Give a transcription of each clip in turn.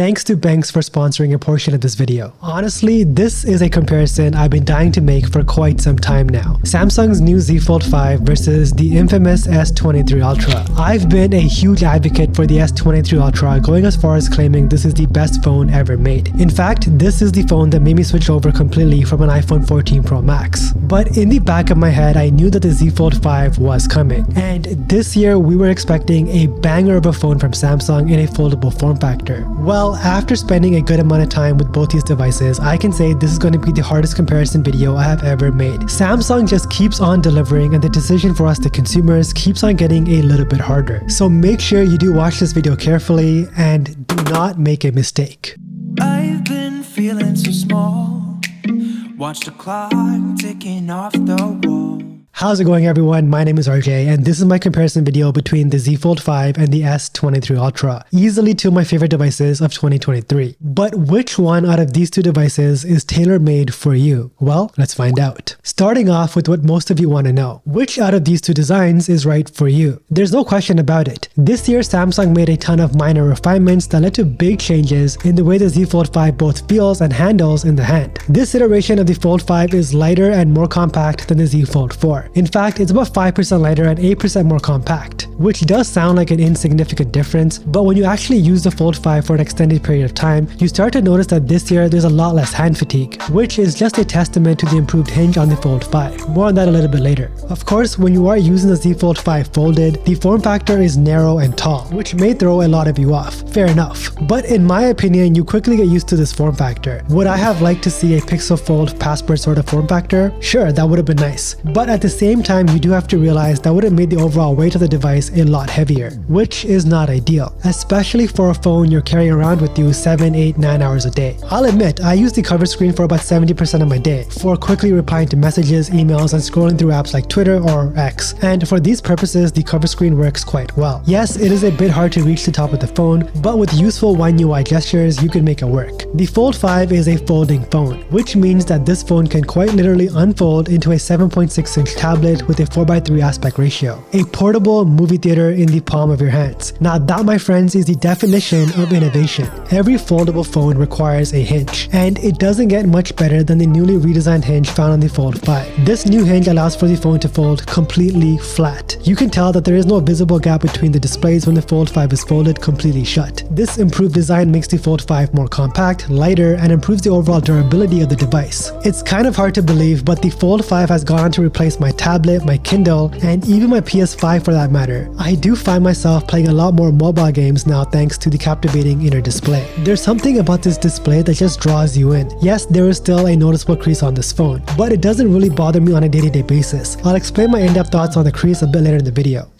Thanks to Benks for sponsoring a portion of this video. Honestly, this is a comparison I've been dying to make for quite some time now. Samsung's new Z Fold 5 versus the infamous S23 Ultra. I've been a huge advocate for the S23 Ultra, going as far as claiming this is the best phone ever made. In fact, this is the phone that made me switch over completely from an iPhone 14 Pro Max. But in the back of my head, I knew that the Z Fold 5 was coming. And this year, we were expecting a banger of a phone from Samsung in a foldable form factor. Well, after spending a good amount of time with both these devices, I can say this is going to be the hardest comparison video I have ever made. Samsung just keeps on delivering, and the decision for us, the consumers, keeps on getting a little bit harder. So make sure you do watch this video carefully and do not make a mistake. I've been feeling so small. Watch the clock ticking off the wall. How's it going, everyone? My name is RJ, and this is my comparison video between the Z Fold 5 and the S23 Ultra. Easily two of my favorite devices of 2023. But which one out of these two devices is tailor-made for you? Well, let's find out. Starting off with what most of you want to know. Which out of these two designs is right for you? There's no question about it. This year, Samsung made a ton of minor refinements that led to big changes in the way the Z Fold 5 both feels and handles in the hand. This iteration of the Fold 5 is lighter and more compact than the Z Fold 4. In fact, it's about 5% lighter and 8% more compact, which does sound like an insignificant difference, but when you actually use the Fold 5 for an extended period of time, you start to notice that this year there's a lot less hand fatigue, which is just a testament to the improved hinge on the Fold 5. More on that a little bit later. Of course, when you are using the Z Fold 5 folded, the form factor is narrow and tall, which may throw a lot of you off. Fair enough. But in my opinion, you quickly get used to this form factor. Would I have liked to see a Pixel Fold Passport sort of form factor? Sure, that would have been nice. But at the same time, you do have to realize that would have made the overall weight of the device a lot heavier, which is not ideal, especially for a phone you're carrying around with you 7, 8, 9 hours a day. I'll admit, I use the cover screen for about 70% of my day, for quickly replying to messages, emails, and scrolling through apps like Twitter or X, and for these purposes, the cover screen works quite well. Yes, it is a bit hard to reach the top of the phone, but with useful One UI gestures, you can make it work. The Fold 5 is a folding phone, which means that this phone can quite literally unfold into a 7.6-inch tablet with a 4:3 aspect ratio. A portable movie theater in the palm of your hands. Now that, my friends, is the definition of innovation. Every foldable phone requires a hinge, and it doesn't get much better than the newly redesigned hinge found on the Fold 5. This new hinge allows for the phone to fold completely flat. You can tell that there is no visible gap between the displays when the Fold 5 is folded completely shut. This improved design makes the Fold 5 more compact, lighter, and improves the overall durability of the device. It's kind of hard to believe, but the Fold 5 has gone on to replace my tablet, my Kindle, and even my PS5 for that matter. I do find myself playing a lot more mobile games now thanks to the captivating inner display. There's something about this display that just draws you in. Yes, there is still a noticeable crease on this phone, but it doesn't really bother me on a day-to-day basis. I'll explain my in-depth thoughts on the crease a bit later in the video.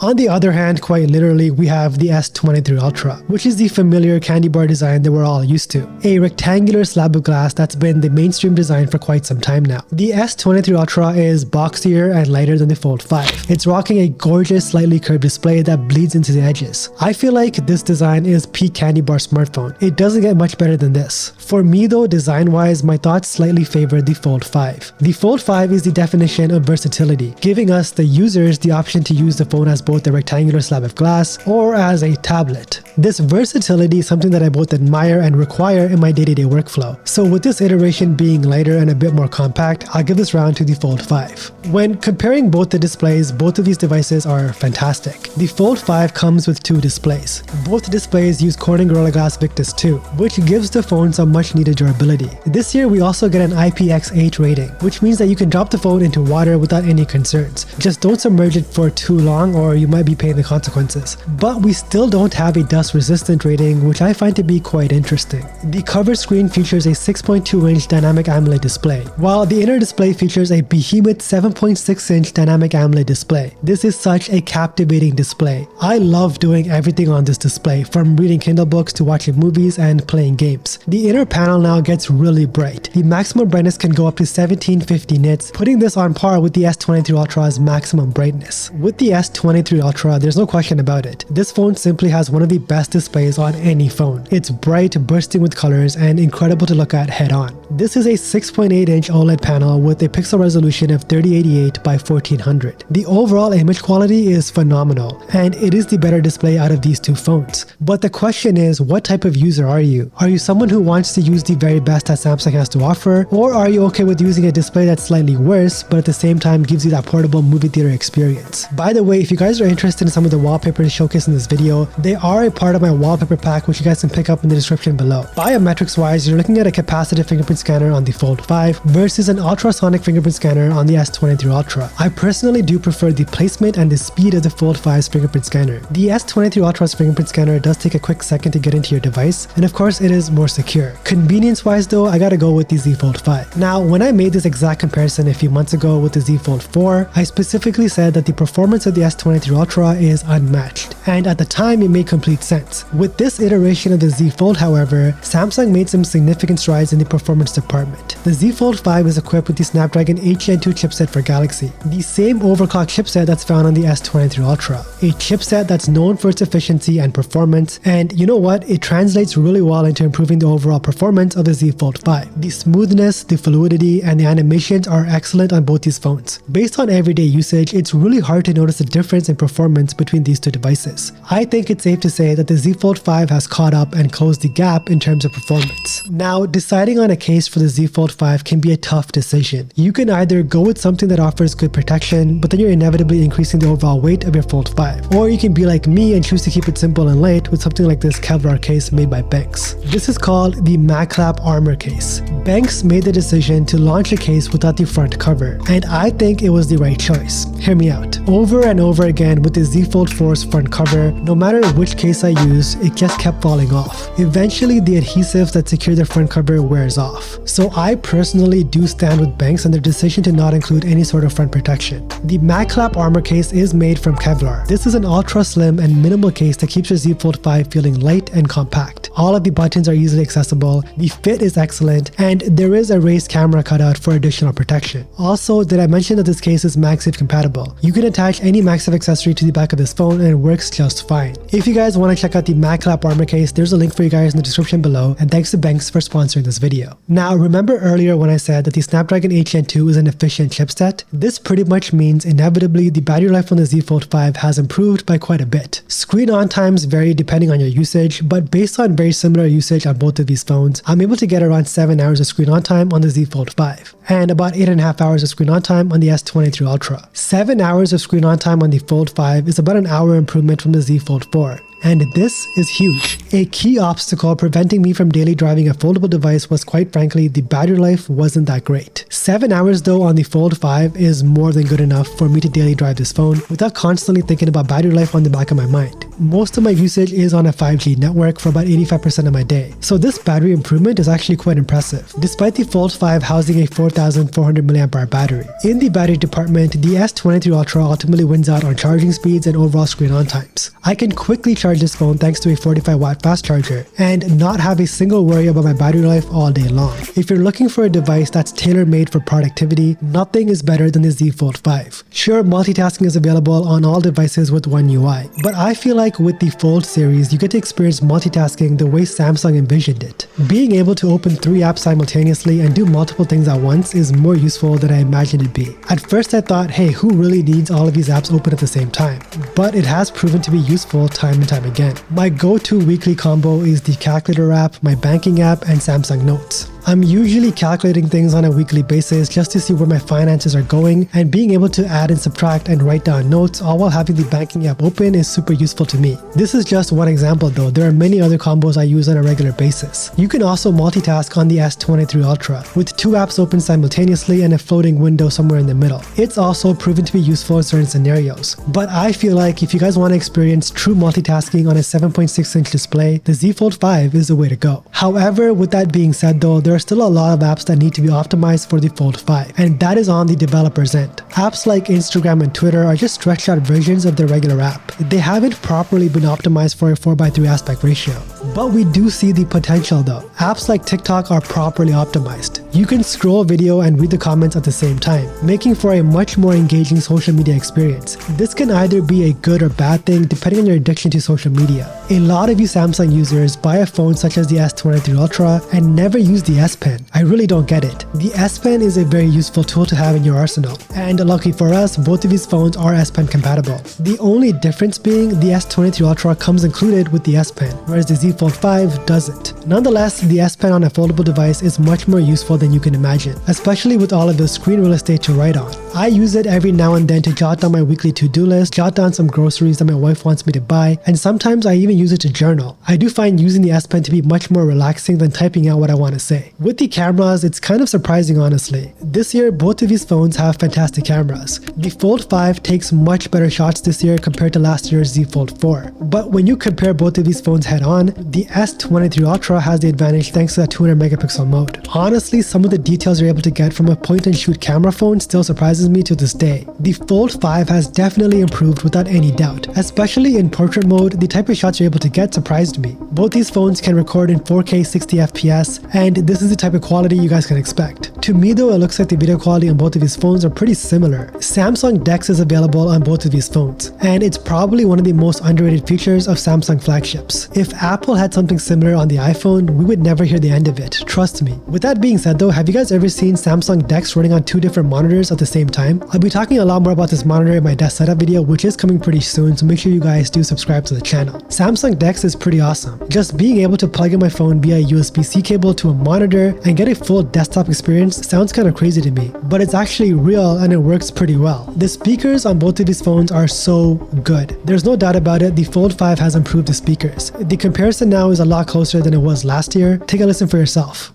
On the other hand, quite literally, we have the S23 Ultra, which is the familiar candy bar design that we're all used to. A rectangular slab of glass that's been the mainstream design for quite some time now. The S23 Ultra is boxier and lighter than the Fold 5. It's rocking a gorgeous, slightly curved display that bleeds into the edges. I feel like this design is peak candy bar smartphone. It doesn't get much better than this. For me though, design-wise, my thoughts slightly favor the Fold 5. The Fold 5 is the definition of versatility, giving us, the users, the option to use the phone as both a rectangular slab of glass or as a tablet. This versatility is something that I both admire and require in my day-to-day workflow. So with this iteration being lighter and a bit more compact, I'll give this round to the Fold 5. When comparing both the displays, both of these devices are fantastic. The Fold 5 comes with two displays. Both displays use Corning Gorilla Glass Victus 2, which gives the phone some much needed durability. This year we also get an IPX8 rating, which means that you can drop the phone into water without any concerns. Just don't submerge it for too long or you might be paying the consequences. But we still don't have a dust resistant rating, which I find to be quite interesting. The cover screen features a 6.2-inch dynamic AMOLED display, while the inner display features a behemoth 7.6-inch dynamic AMOLED display. This is such a captivating display. I love doing everything on this display, from reading Kindle books to watching movies and playing games. The inner panel now gets really bright. The maximum brightness can go up to 1750 nits, putting this on par with the S23 Ultra's maximum brightness. With the S23 Ultra, there's no question about it. This phone simply has one of the best best displays on any phone. It's bright, bursting with colors, and incredible to look at head-on. This is a 6.8-inch OLED panel with a pixel resolution of 3088 by 1400. The overall image quality is phenomenal, and it is the better display out of these two phones. But the question is, what type of user are you? Are you someone who wants to use the very best that Samsung has to offer, or are you okay with using a display that's slightly worse, but at the same time gives you that portable movie theater experience? By the way, if you guys are interested in some of the wallpapers showcased in this video, they are a part of my wallpaper pack, which you guys can pick up in the description below. Biometrics wise, you're looking at a capacitive fingerprint scanner on the Fold 5 versus an ultrasonic fingerprint scanner on the S23 Ultra. I personally do prefer the placement and the speed of the Fold 5's fingerprint scanner. The S23 Ultra's fingerprint scanner does take a quick second to get into your device, and of course it is more secure. Convenience wise though, I gotta go with the Z Fold 5. Now, when I made this exact comparison a few months ago with the Z Fold 4, I specifically said that the performance of the S23 Ultra is unmatched, and at the time it made complete sense. With this iteration of the Z Fold, however, Samsung made some significant strides in the performance department. The Z Fold 5 is equipped with the Snapdragon 8 Gen 2 chipset for Galaxy, the same overclocked chipset that's found on the S23 Ultra, a chipset that's known for its efficiency and performance, and you know what, it translates really well into improving the overall performance of the Z Fold 5. The smoothness, the fluidity, and the animations are excellent on both these phones. Based on everyday usage, it's really hard to notice a difference in performance between these two devices. I think it's safe to say that the Z Fold 5 has caught up and closed the gap in terms of performance. Now, deciding on a case for the Z Fold 5 can be a tough decision. You can either go with something that offers good protection, but then you're inevitably increasing the overall weight of your Fold 5. Or you can be like me and choose to keep it simple and light with something like this Kevlar case made by Benks. This is called the MagClap Armor Case. Benks made the decision to launch a case without the front cover, and I think it was the right choice. Hear me out. Over and over again with the Z Fold 4's front cover, no matter which case I used, it just kept falling off. Eventually, the adhesives that secure the front cover wears off. So I personally do stand with Benks on their decision to not include any sort of front protection. The MagClap Armor Case is made from Kevlar. This is an ultra slim and minimal case that keeps your Z Fold 5 feeling light and compact. All of the buttons are easily accessible, the fit is excellent, and there is a raised camera cutout for additional protection. Also, did I mention that this case is MagSafe compatible? You can attach any MagSafe accessory to the back of this phone and it works just fine. If you guys want to check out the MagClap Armor Case, there's a link for you guys in the description below, and thanks to Benks for sponsoring this video. Now, remember earlier when I said that the Snapdragon 8 Gen 2 is an efficient chipset? This pretty much means inevitably the battery life on the Z Fold 5 has improved by quite a bit. Screen on times vary depending on your usage, but based on very similar usage on both of these phones, I'm able to get around 7 hours of screen on time on the Z Fold 5, and about 8.5 hours of screen on time on the S23 Ultra. 7 hours of screen on time on the Fold 5 is about an hour improvement from the Z Fold 4. And this is huge. A key obstacle preventing me from daily driving a foldable device was, quite frankly, the battery life wasn't that great. 7 hours though on the Fold 5 is more than good enough for me to daily drive this phone without constantly thinking about battery life on the back of my mind. Most of my usage is on a 5G network for about 85% of my day, so this battery improvement is actually quite impressive, despite the Fold 5 housing a 4400 mAh battery. In the battery department, the S23 Ultra ultimately wins out on charging speeds and overall screen on times. I can quickly charge this phone thanks to a 45-watt fast charger and not have a single worry about my battery life all day long. If you're looking for a device that's tailor-made for productivity, nothing is better than the Z Fold 5. Sure, multitasking is available on all devices with One UI, but I feel like with the Fold series, you get to experience multitasking the way Samsung envisioned it. Being able to open 3 apps simultaneously and do multiple things at once is more useful than I imagined it'd be. At first I thought, hey, who really needs all of these apps open at the same time? But it has proven to be useful time and time again. My go-to weekly combo is the calculator app, my banking app, and Samsung Notes. I'm usually calculating things on a weekly basis just to see where my finances are going, and being able to add and subtract and write down notes all while having the banking app open is super useful to me. This is just one example though, there are many other combos I use on a regular basis. You can also multitask on the S23 Ultra, with 2 apps open simultaneously and a floating window somewhere in the middle. It's also proven to be useful in certain scenarios, but I feel like if you guys want to experience true multitasking on a 7.6-inch display, the Z Fold 5 is the way to go. However, with that being said though, there are still a lot of apps that need to be optimized for the Fold 5, and that is on the developer's end. Apps like Instagram and Twitter are just stretched out versions of their regular app. They haven't properly been optimized for a 4:3 aspect ratio. But we do see the potential though. Apps like TikTok are properly optimized. You can scroll video and read the comments at the same time, making for a much more engaging social media experience. This can either be a good or bad thing depending on your addiction to social media. A lot of you Samsung users buy a phone such as the S23 Ultra and never use the S Pen. I really don't get it. The S Pen is a very useful tool to have in your arsenal, and lucky for us, both of these phones are S Pen compatible. The only difference being the S23 Ultra comes included with the S Pen, whereas the Z Fold 5 doesn't. Nonetheless, the S Pen on a foldable device is much more useful than you can imagine, especially with all of the screen real estate to write on. I use it every now and then to jot down my weekly to-do list, jot down some groceries that my wife wants me to buy, and sometimes I even use it to journal. I do find using the S Pen to be much more relaxing than typing out what I want to say. With the cameras, it's kind of surprising honestly. This year, both of these phones have fantastic cameras. The Fold 5 takes much better shots this year compared to last year's Z Fold 4. But when you compare both of these phones head on, the S23 Ultra has the advantage thanks to that 200 megapixel mode. Honestly, some of the details you're able to get from a point and shoot camera phone still surprises me to this day. The Fold 5 has definitely improved without any doubt, especially in portrait mode. The type of shots you're able to get surprised me. Both these phones can record in 4K 60 FPS, and this is the type of quality you guys can expect. To me though, it looks like the video quality on both of these phones are pretty similar. Samsung DeX is available on both of these phones, and it's probably one of the most underrated features of Samsung flagships. If Apple had something similar on the iPhone, we would never hear the end of it, trust me. With that being said though, have you guys ever seen Samsung DeX running on two different monitors at the same time? I'll be talking a lot more about this monitor in my desk setup video, which is coming pretty soon, so make sure you guys do subscribe to the channel. Samsung DeX is pretty awesome. Just being able to plug in my phone via USB-C cable to a monitor and get a full desktop experience sounds kind of crazy to me, but it's actually real and it works pretty well. The speakers on both of these phones are so good. There's no doubt about it, the Fold 5 has improved the speakers. The comparison now is a lot closer than it was last year. Take a listen for yourself.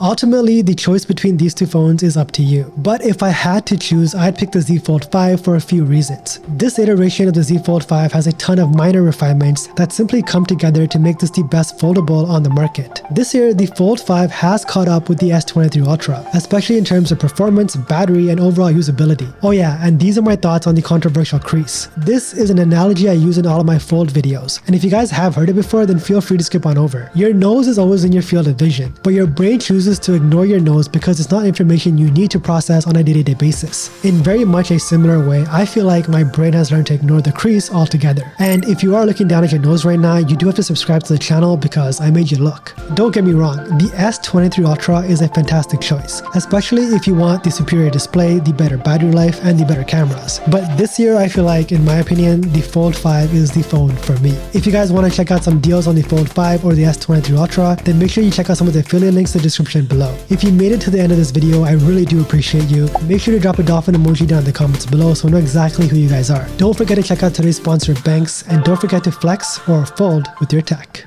Ultimately, the choice between these two phones is up to you. But if I had to choose, I'd pick the Z Fold 5 for a few reasons. This iteration of the Z Fold 5 has a ton of minor refinements that simply come together to make this the best foldable on the market. This year, the Fold 5 has caught up with the S23 Ultra, especially in terms of performance, battery, and overall usability. Oh yeah, and these are my thoughts on the controversial crease. This is an analogy I use in all of my fold videos, and if you guys have heard it before, then feel free to skip on over. Your nose is always in your field of vision, but your brain chooses to ignore your nose because it's not information you need to process on a day-to-day basis. In very much a similar way, I feel like my brain has learned to ignore the crease altogether. And if you are looking down at your nose right now, you do have to subscribe to the channel because I made you look. Don't get me wrong, the S23 Ultra is a fantastic choice, especially if you want the superior display, the better battery life, and the better cameras. But this year, I feel like, in my opinion, the Fold 5 is the phone for me. If you guys want to check out some deals on the Fold 5 or the S23 Ultra, then make sure you check out some of the affiliate links in the description below. If you made it to the end of this video, I really do appreciate you. Make sure to drop a dolphin emoji down in the comments below so I know exactly who you guys are. Don't forget to check out today's sponsor, Benks, and don't forget to flex or fold with your tech.